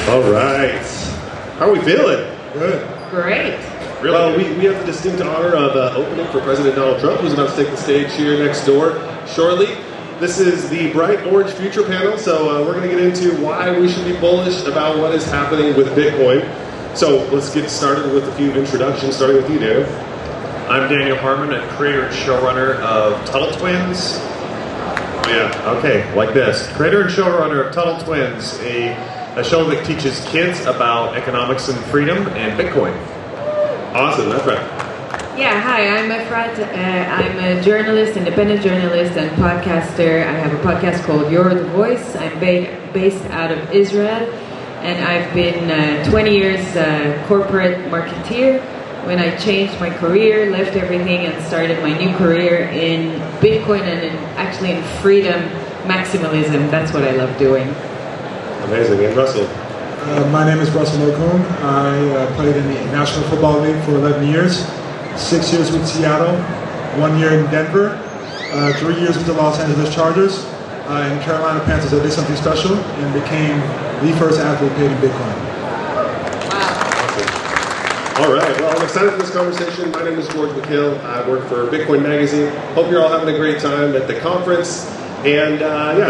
All right. How are we feeling? Good. Great. Really? Well, we have the distinct honor of opening for President Donald Trump, who's about to take the stage here next door shortly. This is the Bright Orange Future panel, so we're going to get into why we should be bullish about what is happening with Bitcoin. So let's get started with a few introductions, starting with you, Daniel. I'm Daniel Harmon, a creator and showrunner of Tuttle Twins. Yeah. Okay, like this. Creator and showrunner of Tuttle Twins, a show that teaches kids about economics and freedom and Bitcoin. Awesome, that's right. Yeah, hi, I'm Efrat. I'm a journalist, independent journalist and podcaster. I have a podcast called You're the Voice. I'm based out of Israel, and I've been 20 years corporate marketeer. When I changed my career, left everything and started my new career in Bitcoin and actually in freedom maximalism. That's what I love doing. Amazing. And Russell? My name is Russell Okung. I played in the National Football League for 11 years, 6 years with Seattle, 1 year in Denver, 3 years with the Los Angeles Chargers, and Carolina Panthers. I did something special and became the first athlete paid in Bitcoin. All right, well, I'm excited for this conversation. My name is Mekhail. I work for Bitcoin Magazine. Hope you're all having a great time at the conference. And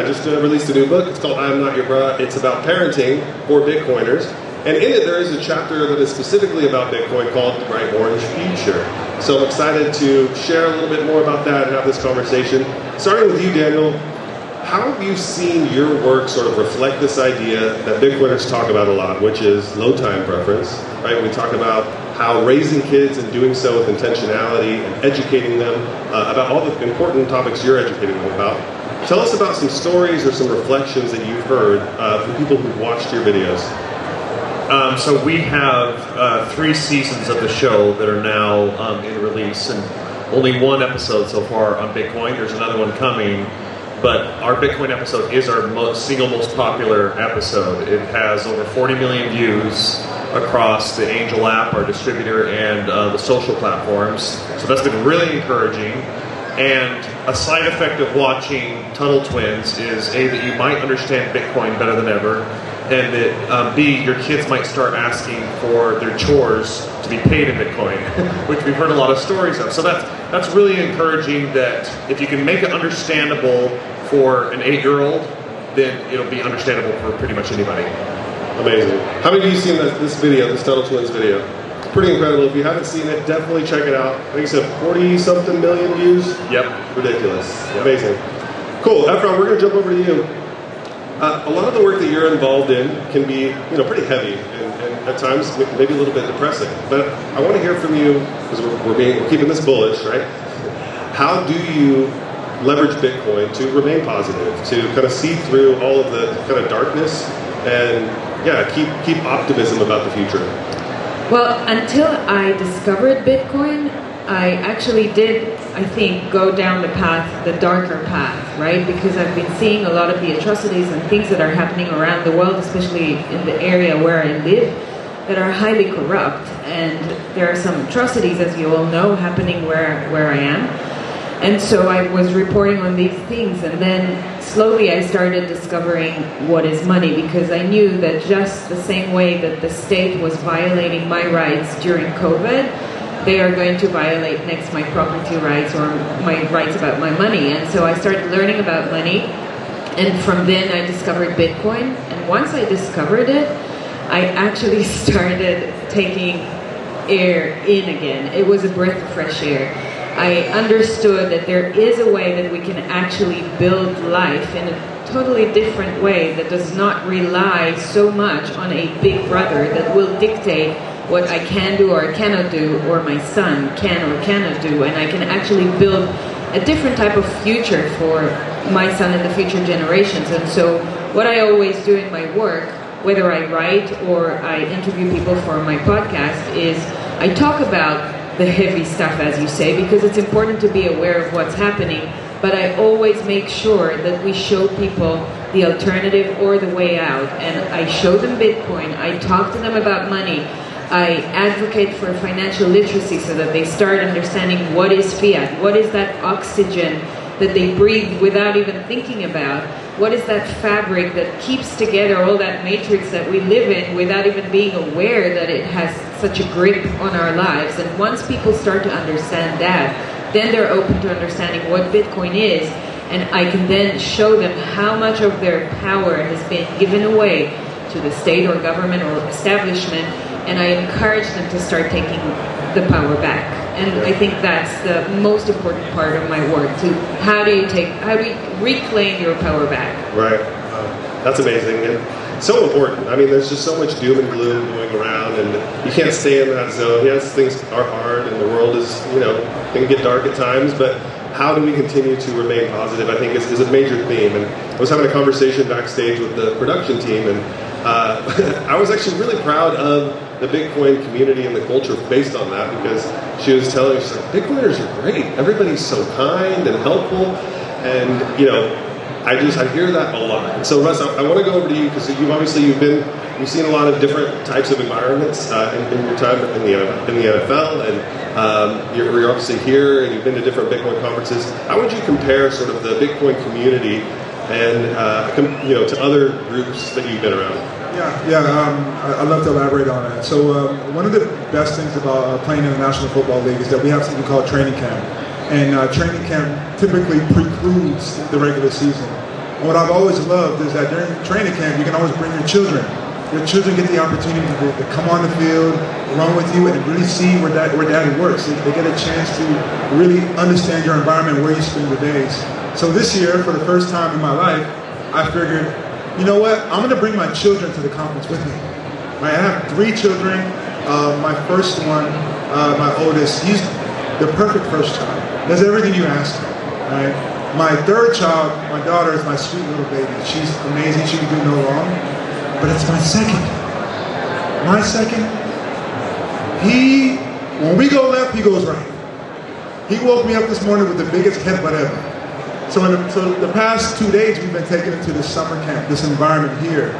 just released a new book. It's called I'm Not Your Bruh. It's about parenting for Bitcoiners. And in it, there is a chapter that is specifically about Bitcoin called The Bright Orange Future. So I'm excited to share a little bit more about that and have this conversation. Starting with you, Daniel, how have you seen your work sort of reflect this idea that Bitcoiners talk about a lot, which is low time preference, right? We talk about how raising kids and doing so with intentionality and educating them about all the important topics you're educating them about. Tell us about some stories or some reflections that you've heard from people who've watched your videos. So we have 3 seasons of the show that are now in release, and only 1 episode so far on Bitcoin. There's another one coming. But our Bitcoin episode is our single most popular episode. It has over 40 million views across the Angel app, our distributor, and the social platforms. So that's been really encouraging. And a side effect of watching Tuttle Twins is A, that you might understand Bitcoin better than ever, and that B, your kids might start asking for their chores to be paid in Bitcoin, which we've heard a lot of stories of. So that's really encouraging, that if you can make it understandable for an 8-year-old, then it'll be understandable for pretty much anybody. Amazing. How many of you seen this video, this Tuttle Twins video? It's pretty incredible. If you haven't seen it, definitely check it out. I think you said 40-something million views? Yep. Ridiculous. Yep. Amazing. Cool. Efrat, we're going to jump over to you. A lot of the work that you're involved in can be, pretty heavy and at times maybe a little bit depressing. But I want to hear from you, because we're keeping this bullish, right? How do you leverage Bitcoin to remain positive, to kind of see through all of the kind of darkness and keep optimism about the future? Well, until I discovered Bitcoin, I actually did, I think, go down the darker path, right? Because I've been seeing a lot of the atrocities and things that are happening around the world, especially in the area where I live, that are highly corrupt. And there are some atrocities, as you all know, happening where I am. And so I was reporting on these things, and then slowly I started discovering what is money, because I knew that just the same way that the state was violating my rights during COVID, they are going to violate next my property rights or my rights about my money. And so I started learning about money, and from then I discovered Bitcoin. And once I discovered it, I actually started taking air in again. It was a breath of fresh air. I understood that there is a way that we can actually build life in a totally different way that does not rely so much on a big brother that will dictate what I can do or cannot do, or my son can or cannot do, and I can actually build a different type of future for my son and the future generations. And so what I always do in my work, whether I write or I interview people for my podcast, is I talk about the heavy stuff, as you say, because it's important to be aware of what's happening, but I always make sure that we show people the alternative or the way out. And I show them Bitcoin, I talk to them about money, I advocate for financial literacy so that they start understanding what is fiat, what is that oxygen that they breathe without even thinking about. what is that fabric that keeps together all that matrix that we live in without even being aware that it has such a grip on our lives. And once people start to understand that, then they're open to understanding what Bitcoin is, and I can then show them how much of their power has been given away to the state or government or establishment, and I encourage them to start taking the power back. And I think that's the most important part of my work. To how do you reclaim your power back? Right. That's amazing and so important. I mean, there's just so much doom and gloom going around, and you can't stay in that zone. Yes, things are hard, and the world is, can get dark at times, but how do we continue to remain positive, I think, is a major theme. And I was having a conversation backstage with the production team, and I was actually really proud of the Bitcoin community and the culture based on that, because she was telling me, she's like, Bitcoiners are great. Everybody's so kind and helpful. And, I hear that a lot. And so, Russ, I want to go over to you, because you've seen a lot of different types of environments in your time in the NFL, and you're obviously here, and you've been to different Bitcoin conferences. How would you compare sort of the Bitcoin community and to other groups that you've been around? I'd love to elaborate on that. So one of the best things about playing in the National Football League is that we have something called training camp. And training camp typically precludes the regular season. And what I've always loved is that during training camp, you can always bring your children. Your children get the opportunity to come on the field, run with you, and really see where daddy works. They get a chance to really understand your environment, where you spend your days. So this year, for the first time in my life, I figured, you know what? I'm going to bring my children to the conference with me. Right? I have 3 children. My first one, my oldest, he's the perfect first child. Does everything you ask him. Right? My third child, my daughter, is my sweet little baby. She's amazing. She can do no wrong. But it's my second. My second, when we go left, he goes right. He woke me up this morning with the biggest headbutt ever. So the past 2 days, we've been taking him to this summer camp, this environment here,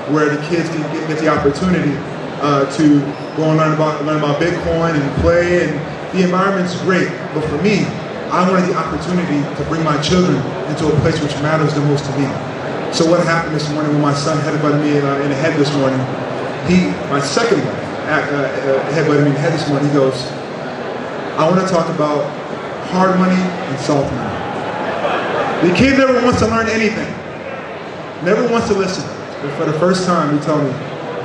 where the kids can get the opportunity to go and learn about Bitcoin and play, and the environment's great. But for me, I wanted the opportunity to bring my children into a place which matters the most to me. So what happened this morning when my son headbutted me in the head this morning? My second one headbutted me in the head this morning. He goes, I want to talk about hard money and soft money. The kid never wants to learn anything, never wants to listen. But for the first time, he told me,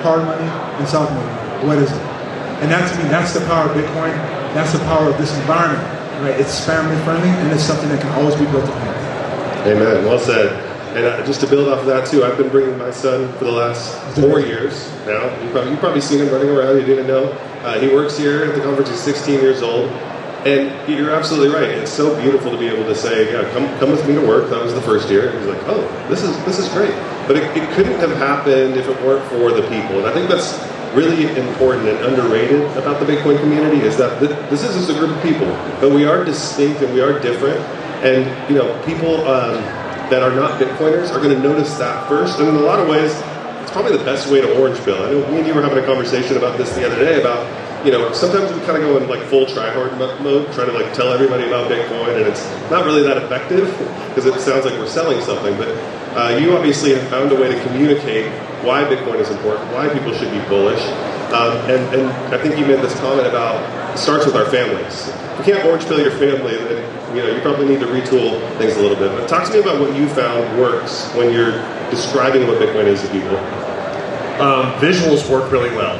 hard money and soft money, what is it? And that, to me, that's the power of Bitcoin. That's the power of this environment. Right? It's family friendly, and it's something that can always be built upon. Amen. Well said. And just to build off of that too, I've been bringing my son for the last 4 years now. You've probably seen him running around. You didn't know. He works here at the conference. He's 16 years old. And you're absolutely right. It's so beautiful to be able to say, yeah, come with me to work. That was the first year. And he's like, oh, this is great. But it couldn't have happened if it weren't for the people. And I think that's really important and underrated about the Bitcoin community, is that this is just a group of people, but we are distinct and we are different. And people that are not Bitcoiners are going to notice that first. And in a lot of ways, it's probably the best way to orange pill. I know me and you were having a conversation about this the other day about, sometimes we kind of go in like full try-hard mode, trying to tell everybody about Bitcoin, and it's not really that effective because it sounds like we're selling something. But you obviously have found a way to communicate why Bitcoin is important, why people should be bullish. And I think you made this comment about it starts with our families. If you can't orange pill your family, then you probably need to retool things a little bit. But talk to me about what you found works when you're describing what Bitcoin is to people. Visuals work really well.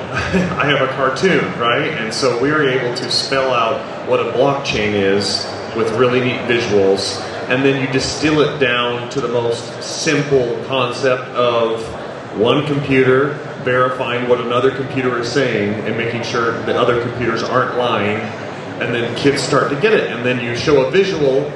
I have a cartoon, right? And so we were able to spell out what a blockchain is with really neat visuals. And then you distill it down to the most simple concept of one computer verifying what another computer is saying and making sure that other computers aren't lying. And then kids start to get it. And then you show a visual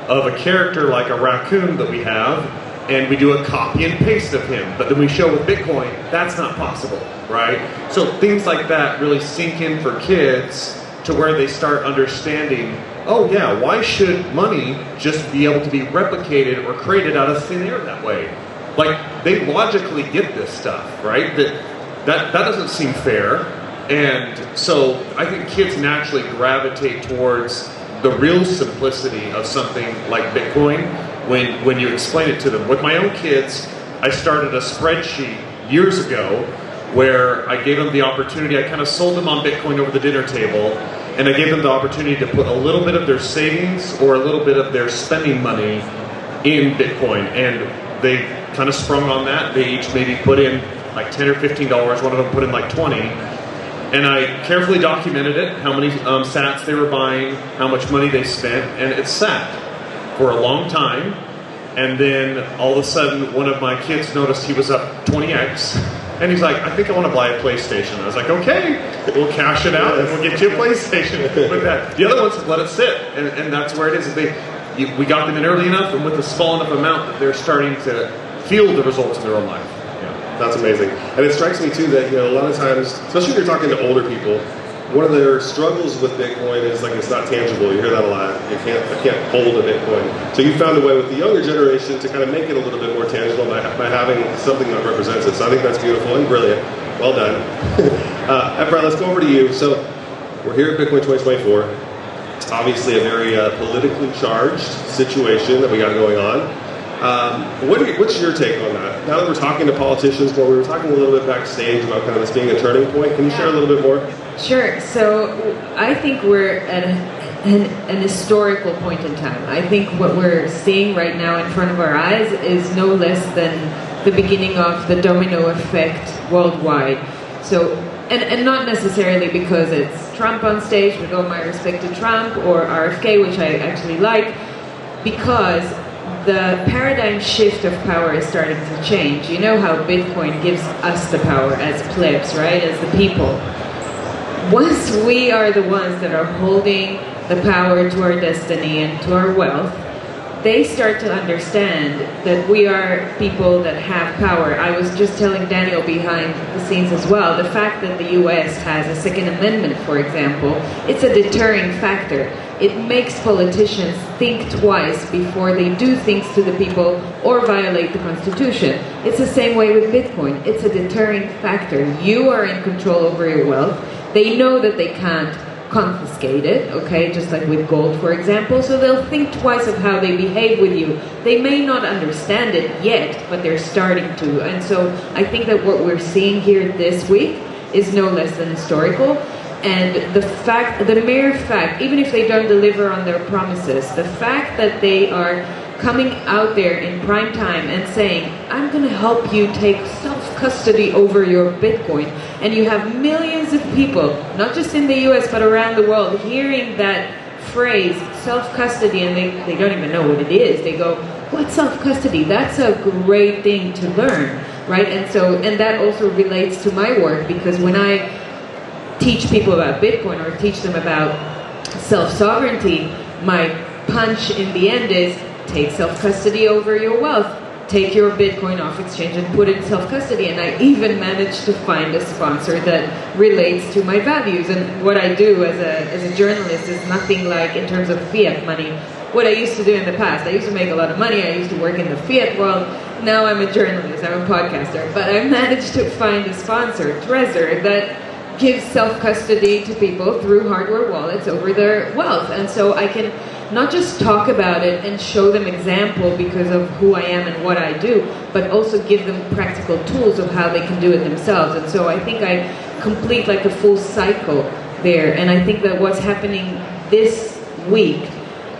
of a character like a raccoon that we have, and we do a copy and paste of him. But then we show with Bitcoin, that's not possible, right? So things like that really sink in for kids to where they start understanding, oh yeah, why should money just be able to be replicated or created out of thin air that way? Like, they logically get this stuff, right? That doesn't seem fair. And so I think kids naturally gravitate towards the real simplicity of something like Bitcoin when you explain it to them. With my own kids, I started a spreadsheet years ago where I gave them the opportunity, I kind of sold them on Bitcoin over the dinner table, and I gave them the opportunity to put a little bit of their savings or a little bit of their spending money in Bitcoin. And they kind of sprung on that. They each maybe put in like $10 or $15. One of them put in like 20. And I carefully documented it, how many sats they were buying, how much money they spent, and it sat for a long time. And then all of a sudden, one of my kids noticed he was up 20x, and he's like, I think I want to buy a PlayStation. I was like, okay, we'll cash it out, and we'll get you a PlayStation with that. The other ones have let it sit, and that's where it is. We got them in early enough, and with a small enough amount that they're starting to feel the results in their own life. That's amazing. And it strikes me too that, a lot of times, especially if you're talking to older people, one of their struggles with Bitcoin is like it's not tangible. You hear that a lot. I can't hold a Bitcoin. So you found a way with the younger generation to kind of make it a little bit more tangible by having something that represents it. So I think that's beautiful and brilliant. Well done. Efrat, let's go over to you. So we're here at Bitcoin 2024. It's obviously a very politically charged situation that we got going on. What's your take on that? Now that we're talking to politicians more, we were talking a little bit backstage about kind of this being a turning point. Can you share a little bit more? Sure. So I think we're at an historical point in time. I think what we're seeing right now in front of our eyes is no less than the beginning of the domino effect worldwide. So, and not necessarily because it's Trump on stage, with all my respect to Trump, or RFK, which I actually like, because the paradigm shift of power is starting to change. You know how Bitcoin gives us the power as plebs, right? As the people. Once we are the ones that are holding the power to our destiny and to our wealth, they start to understand that we are people that have power. I was just telling Daniel behind the scenes as well, the fact that the US has a Second Amendment, for example, it's a deterring factor. It makes politicians think twice before they do things to the people or violate the Constitution. It's the same way with Bitcoin. It's a deterring factor. You are in control over your wealth. They know that they can't confiscate it, okay, just like with gold, for example, so they'll think twice of how they behave with you. They may not understand it yet, but they're starting to. And so I think that what we're seeing here this week is no less than historical. And the mere fact, even if they don't deliver on their promises, the fact that they are coming out there in prime time and saying, I'm going to help you take self-custody over your Bitcoin, and you have millions of people, not just in the US, but around the world, hearing that phrase, self-custody, and they don't even know what it is. They go, what's self-custody? That's a great thing to learn, right? And that also relates to my work, because when I teach people about Bitcoin or teach them about self-sovereignty, my punch in the end is take self-custody over your wealth. Take your Bitcoin off exchange and put it in self-custody. And I even managed to find a sponsor that relates to my values. And what I do as a journalist is nothing like, in terms of fiat money, what I used to do in the past. I used to make a lot of money. I used to work in the fiat world. Now I'm a journalist. I'm a podcaster. But I managed to find a sponsor, Trezor, that gives self-custody to people through hardware wallets over their wealth. And so I can not just talk about it and show them example because of who I am and what I do, but also give them practical tools of how they can do it themselves. And so I think I complete like a full cycle there. And I think that what's happening this week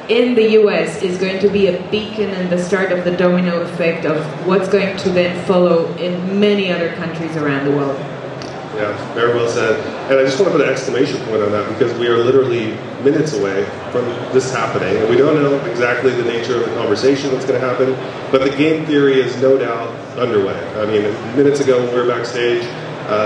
in the US is going to be a beacon and the start of the domino effect of what's going to then follow in many other countries around the world. Yeah, very well said. And I just want to put an exclamation point on that, because we are literally minutes away from this happening. And we don't know exactly the nature of the conversation that's going to happen, but the game theory is no doubt underway. I mean, minutes ago when we were backstage,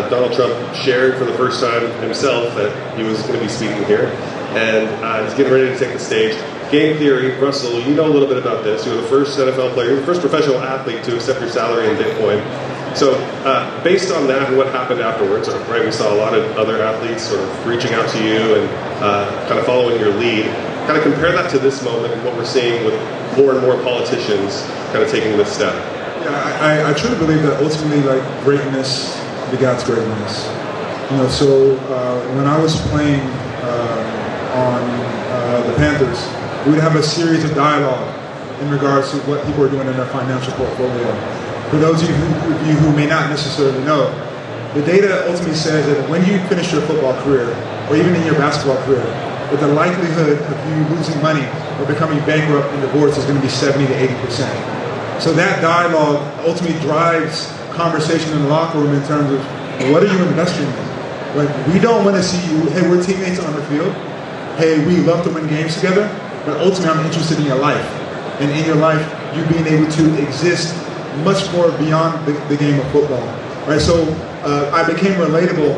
Donald Trump shared for the first time himself that he was going to be speaking here. And he's getting ready to take the stage. Game theory, Russell, you know a little bit about this. You were the first NFL player, the first professional athlete to accept your salary in Bitcoin. So based on that and what happened afterwards, right, we saw a lot of other athletes sort of reaching out to you and kind of following your lead. Kind of compare that to this moment and what we're seeing with more and more politicians kind of taking this step. Yeah, I truly believe that ultimately, like, greatness begets greatness. You know, so when I was playing on the Panthers, we would have a series of dialogue in regards to what people are doing in their financial portfolio. For those of you who may not necessarily know, the data ultimately says that when you finish your football career, or even in your basketball career, that the likelihood of you losing money or becoming bankrupt and divorced is going to be 70 to 80%. So that dialogue ultimately drives conversation in the locker room in terms of what are you investing in? Like, we don't want to see you, hey, we're teammates on the field. Hey, we love to win games together, but ultimately I'm interested in your life. And in your life, you being able to exist much more beyond the game of football. Right? So I became relatable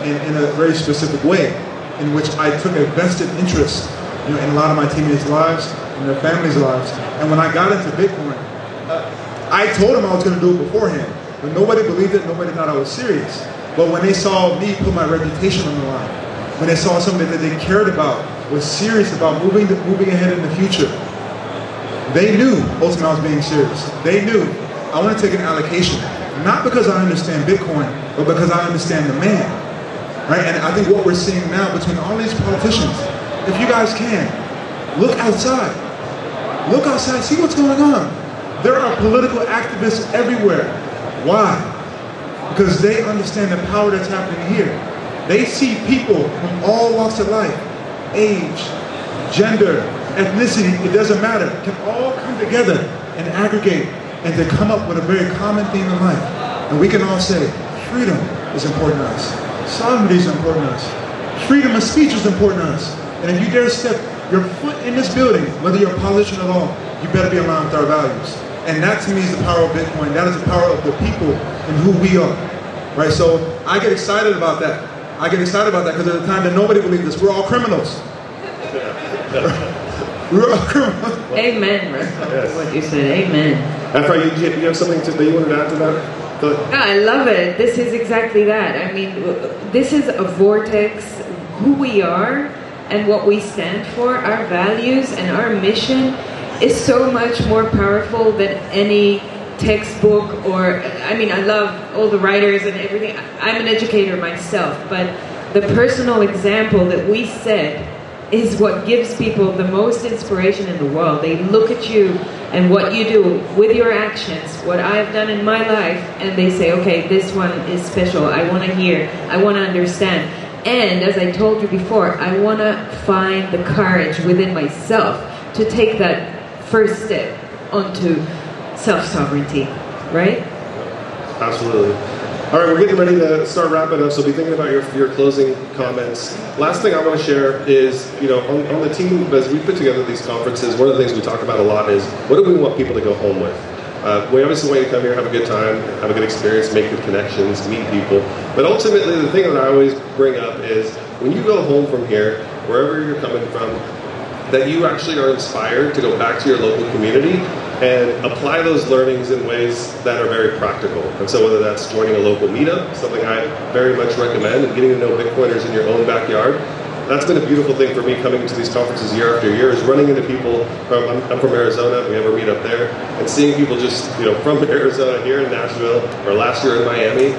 in a very specific way, in which I took a vested interest in a lot of my teammates' lives and their families' lives. And when I got into Bitcoin, I told them I was going to do it beforehand, but nobody believed it, nobody thought I was serious. But when they saw me put my reputation on the line, when they saw something that they cared about, was serious about moving ahead in the future, they knew ultimately I was being serious. They knew I want to take an allocation, not because I understand Bitcoin, but because I understand the man. Right? And I think what we're seeing now between all these politicians, if you guys can, look outside. Look outside, see what's going on. There are political activists everywhere. Why? Because they understand the power that's happening here. They see people from all walks of life, age, gender, ethnicity, it doesn't matter, can all come together and aggregate and to come up with a very common theme in life. And we can all say, freedom is important to us. Sovereignty is important to us. Freedom of speech is important to us. And if you dare step your foot in this building, whether you're a politician at all, you better be aligned with our values. And that to me is the power of Bitcoin. That is the power of the people and who we are. Right? So I get excited about that. I get excited about that because at the time that nobody believed this. We're all criminals. We're all criminals. Amen, Russell. Yes. What you said. Amen. Efrat, you have something that you wanted to add to that? Go ahead. I love it. This is exactly that. I mean, this is a vortex. Who we are and what we stand for, our values and our mission is so much more powerful than any textbook or, I mean, I love all the writers and everything. I'm an educator myself, but the personal example that we set is what gives people the most inspiration in the world. They look at you and what you do with your actions, what I've done in my life, and they say, okay, this one is special. I want to hear. I want to understand. And as I told you before, I want to find the courage within myself to take that first step onto self-sovereignty, right? Absolutely. All right, we're getting ready to start wrapping up, so be thinking about your closing comments. Last thing I want to share is, on the team, as we put together these conferences, one of the things we talk about a lot is, what do we want people to go home with? We obviously want you to come here, have a good time, have a good experience, make good connections, meet people. But ultimately, the thing that I always bring up is, when you go home from here, wherever you're coming from, that you actually are inspired to go back to your local community and apply those learnings in ways that are very practical. And so whether that's joining a local meetup, something I very much recommend, and getting to know Bitcoiners in your own backyard, that's been a beautiful thing for me coming to these conferences year after year, is running into people I'm from Arizona, we have a meetup there, and seeing people just, from Arizona here in Nashville, or last year in Miami.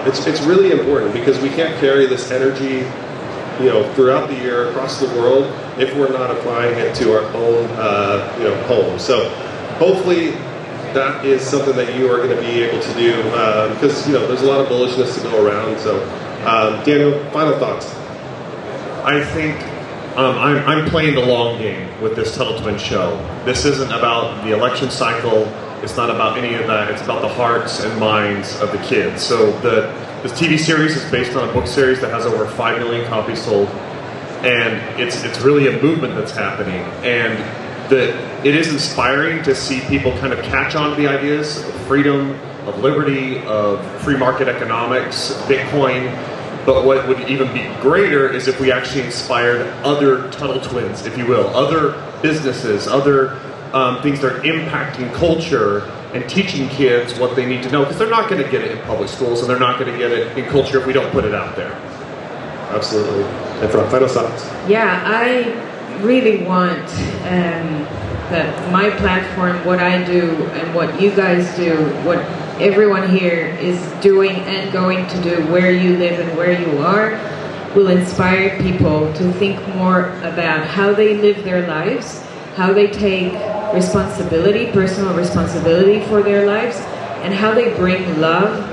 It's really important because we can't carry this energy throughout the year across the world if we're not applying it to our own home. So hopefully that is something that you are going to be able to do because there's a lot of bullishness to go around. So Daniel, final thoughts. I think I'm playing the long game with this Tuttle Twin show. This isn't about the election cycle. It's not about any of that. It's about the hearts and minds of the kids. So this TV series is based on a book series that has over 5 million copies sold. And it's really a movement that's happening. And it is inspiring to see people kind of catch on to the ideas of freedom, of liberty, of free market economics, Bitcoin. But what would even be greater is if we actually inspired other Tuttle Twins, if you will, other businesses, other things that are impacting culture and teaching kids what they need to know, because they're not going to get it in public schools and they're not going to get it in culture if we don't put it out there. Absolutely. And for final thoughts. Yeah, I really want that my platform, what I do and what you guys do, what everyone here is doing and going to do, where you live and where you are, will inspire people to think more about how they live their lives, how they take responsibility, personal responsibility for their lives, and how they bring love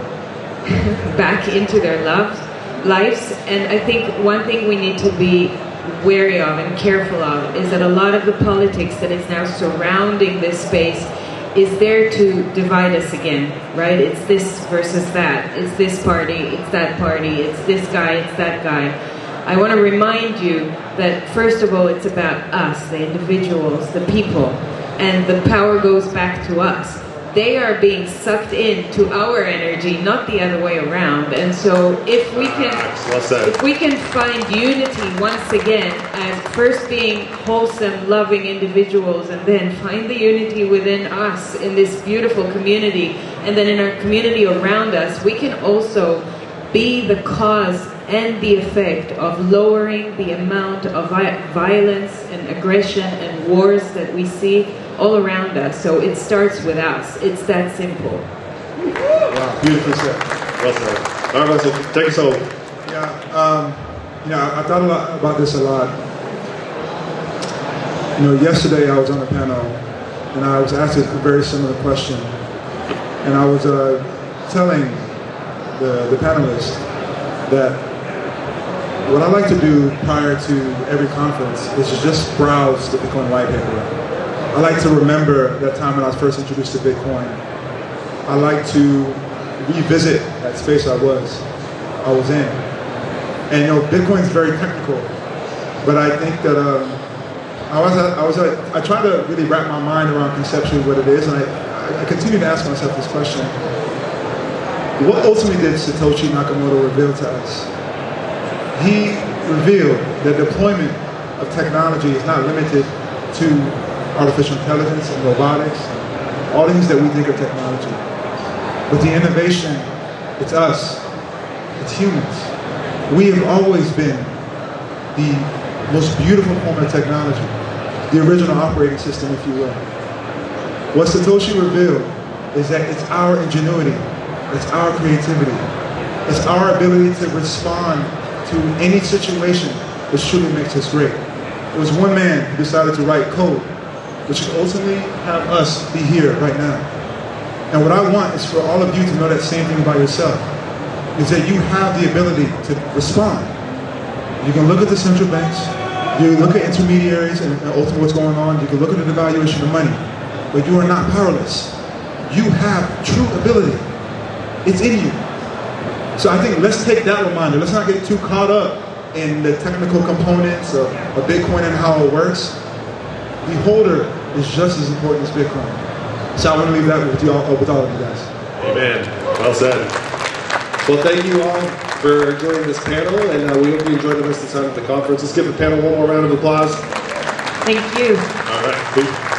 back into their lives. And I think one thing we need to be wary of and careful of is that a lot of the politics that is now surrounding this space is there to divide us again, right? It's this versus that. It's this party, it's that party, it's this guy, it's that guy. I want to remind you that first of all, it's about us, the individuals, the people, and the power goes back to us. They are being sucked into our energy, not the other way around. And so if we can find unity once again as first being wholesome, loving individuals, and then find the unity within us in this beautiful community, and then in our community around us, we can also be the cause and the effect of lowering the amount of violence and aggression and wars that we see all around us. So it starts with us. It's that simple. Wow, beautifully said. Well said. All right, Russell, take us home. Yeah, I thought about this a lot. Yesterday I was on a panel and I was asked a very similar question. And I was telling the panelists that what I like to do prior to every conference is to just browse the Bitcoin white paper. I like to remember that time when I was first introduced to Bitcoin. I like to revisit that space I was in. And Bitcoin is very technical, but I think that I try to really wrap my mind around conceptually what it is, and I continue to ask myself this question: what ultimately did Satoshi Nakamoto reveal to us? He revealed that deployment of technology is not limited to artificial intelligence and robotics, all the things that we think of technology. But the innovation, it's us, it's humans. We have always been the most beautiful form of technology, the original operating system, if you will. What Satoshi revealed is that it's our ingenuity, it's our creativity, it's our ability to respond to any situation which truly makes us great. There was one man who decided to write code which should ultimately have us be here right now. And what I want is for all of you to know that same thing about yourself, is that you have the ability to respond. You can look at the central banks, you look at intermediaries and ultimately what's going on, you can look at the devaluation of money, but you are not powerless. You have true ability. It's in you. So I think let's take that reminder. Let's not get too caught up in the technical components of Bitcoin and how it works. The holder is just as important as Bitcoin. So I want to leave that with all of you guys. Amen. Well said. Well, thank you all for joining this panel, and we hope you enjoyed the rest of the time at the conference. Let's give the panel one more round of applause. Thank you. All right.